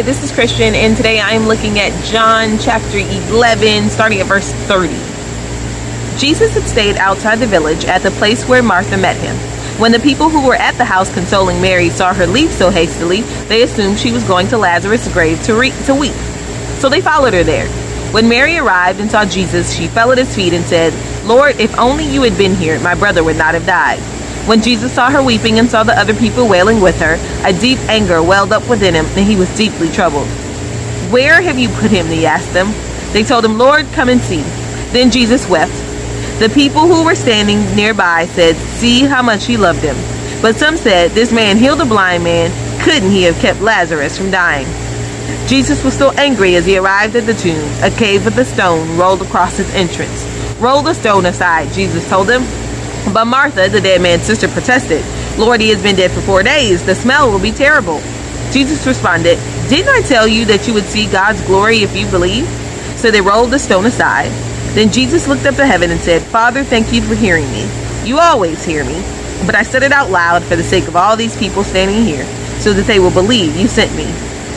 this is Christian, and today I am looking at John chapter 11, starting at verse 30. Jesus had stayed outside the village at the place where Martha met him. When the people who were at the house consoling Mary saw her leave so hastily, they assumed she was going to Lazarus' grave to weep. So they followed her there. When Mary arrived and saw Jesus, she fell at his feet and said, "Lord, if only you had been here, my brother would not have died." When Jesus saw her weeping and saw the other people wailing with her, a deep anger welled up within him, and he was deeply troubled. "Where have you put him?" he asked them. They told him, "Lord, come and see." Then Jesus wept. The people who were standing nearby said, "See how much he loved him." But some said, "This man healed a blind man. Couldn't he have kept Lazarus from dying?" Jesus was still angry as he arrived at the tomb. A cave with a stone rolled across its entrance. "Roll the stone aside," Jesus told them. But Martha, the dead man's sister, protested, "Lord, he has been dead for 4 days. The smell will be terrible." Jesus responded, "Didn't I tell you that you would see God's glory if you believe?" So they rolled the stone aside. Then Jesus looked up to heaven and said, "Father, thank you for hearing me. You always hear me. But I said it out loud for the sake of all these people standing here, so that they will believe you sent me."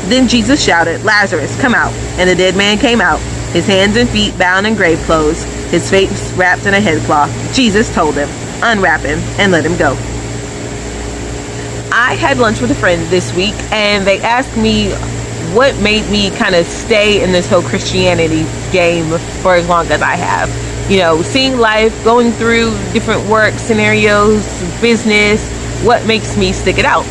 Then Jesus shouted, "Lazarus, come out." And the dead man came out, his hands and feet bound in grave clothes, his face wrapped in a headcloth. Jesus told him, "Unwrap him and let him go." I had lunch with a friend this week, and they asked me what made me kind of stay in this whole Christianity game for as long as I have. You know, seeing life, going through different work scenarios, business, what makes me stick it out.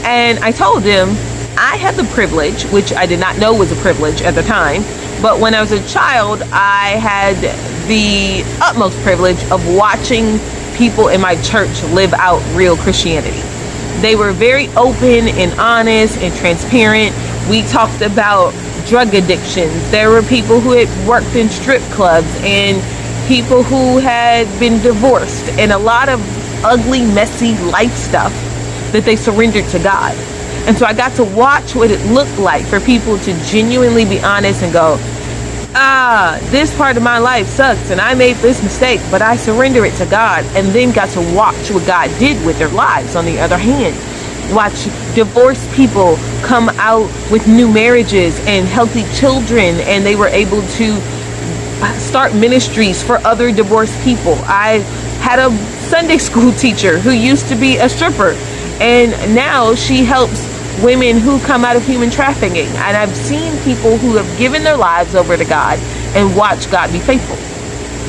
And I told them I had the privilege, which I did not know was a privilege at the time, but when I was a child, I had the utmost privilege of watching people in my church live out real Christianity. They were very open and honest and transparent. We talked about drug addictions. There were people who had worked in strip clubs and people who had been divorced and a lot of ugly, messy life stuff that they surrendered to God. And so I got to watch what it looked like for people to genuinely be honest and go, this part of my life sucks and I made this mistake, but I surrender it to God, and then got to watch what God did with their lives on the other hand. Watch divorced people come out with new marriages and healthy children, and they were able to start ministries for other divorced people. I had a Sunday school teacher who used to be a stripper, and now she helps women who come out of human trafficking. And I've seen people who have given their lives over to God and watch God be faithful.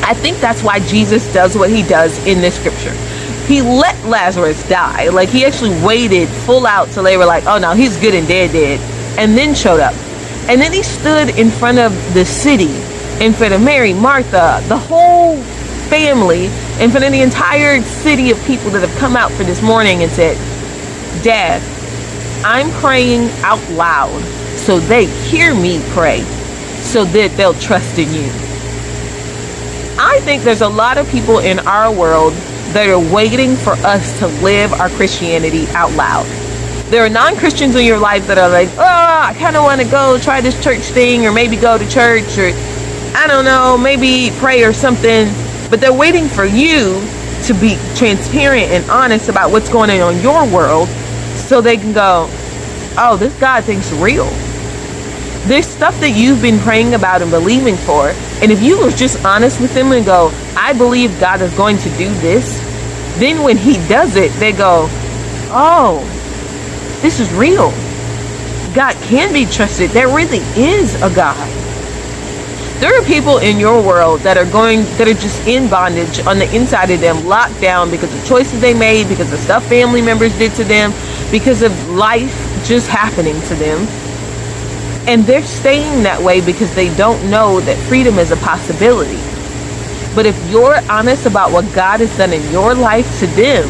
I think that's why Jesus does what he does in this scripture. He let Lazarus die. Like, he actually waited full out till they were like, "Oh no, he's good and dead, and then showed up. And then he stood in front of the city, in front of Mary, Martha, the whole family, in front of the entire city of people that have come out for this morning, and said, "Dad, I'm praying out loud so they hear me pray, so that they'll trust in you." I think there's a lot of people in our world that are waiting for us to live our Christianity out loud. There are non-Christians in your life that are like, I kind of want to go try this church thing, or maybe go to church, or I don't know, maybe pray or something. But they're waiting for you to be transparent and honest about what's going on in your world, so they can go, "Oh, this God thing's real." There's stuff that you've been praying about and believing for, and if you were just honest with them and go, "I believe God is going to do this," then when he does it, they go, "Oh, this is real. God can be trusted. There really is a God." There are people in your world that are just in bondage on the inside of them, locked down because of choices they made, because of stuff family members did to them, because of life just happening to them. And they're staying that way because they don't know that freedom is a possibility. But if you're honest about what God has done in your life to them,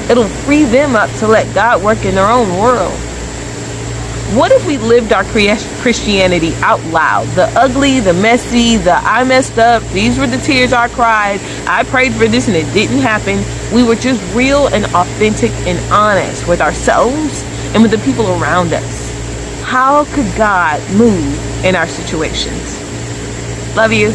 it'll free them up to let God work in their own world. What if we lived our Christianity out loud? The ugly, the messy, the I messed up, these were the tears I cried, I prayed for this and it didn't happen. We were just real and authentic and honest with ourselves and with the people around us. How could God move in our situations? Love you.